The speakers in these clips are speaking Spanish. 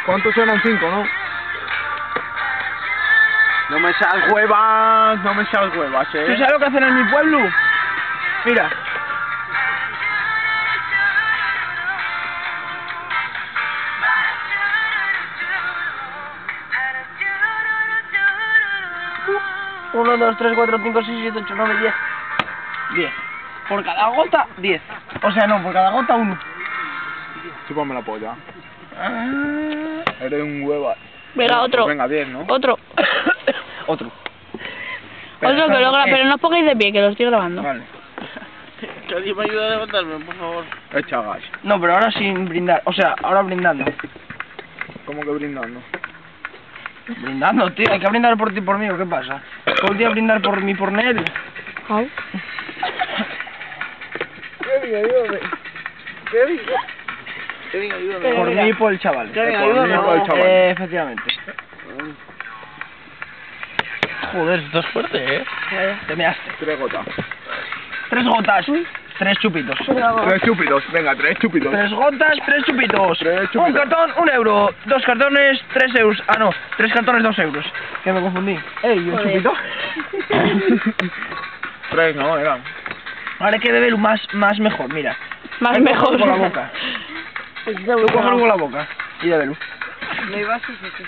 ¿Cuántos eran? 5, ¿no? No me seas huevas, no me seas huevas, ¿Tú sabes lo que hacen en mi pueblo? Mira. Uno, 2, 3, 4, 5, 6, 7, 8, 9, 10. 10. Por cada gota, 10. O sea, no, por cada gota, 1. Chúpame la polla. Eres un hueva. Venga, otro. Venga, 10, ¿no? Otro. Otro. Otro que lo graba, pero no os pongáis de pie, que lo estoy grabando. Vale. Que alguien me ayude a levantarme, por favor. Echa gas. No, pero ahora sin brindar. O sea, ahora brindando. ¿Cómo que brindando? Brindando, tío. Hay que brindar por ti y por mí, ¿o qué pasa? ¿Todo el día brindar por mí y por Nel? Au. Kevin, ayúdame. Kevin, ayúdame. Por mí y por el chaval. Kevin, Por mí y ayúdame. por el chaval. Efectivamente. Joder, esto es fuerte, ¿eh? Te measte. 3 gotas. 3 gotas. 3 chupitos. 3 chúpidos. Venga, 3 chúpidos. 3 gotas, 3 chupitos. 3 Un chúpidos. cartón, 1 euro. 2 cartones, 3 euros. Ah, no. 3 cartones, 2 euros. Que me confundí. Ey, ¿un Joder. chupito? 3, ¿no? Eran. Ahora hay que beber más mejor, mira. Más Hay que mejor. cogerlo con la boca. Tú cógelo con la boca. Y bébelo. ¿Me vas a hacer?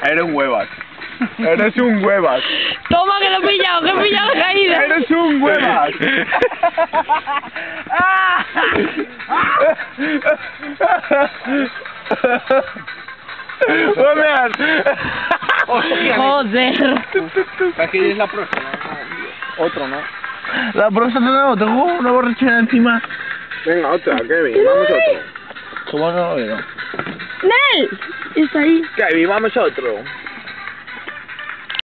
Eres un huevas. Eres un huevas. Toma, que lo he pillado la caída. Eres un huevas. Joder. Aquí es la próxima. Otro, ¿no? La próstata no, tengo una borrachera encima. Venga, otra, Kevin. Vamos otro. ¿Cómo no lo veo? ¡Nel! Está ahí. Kevin, vamos otro.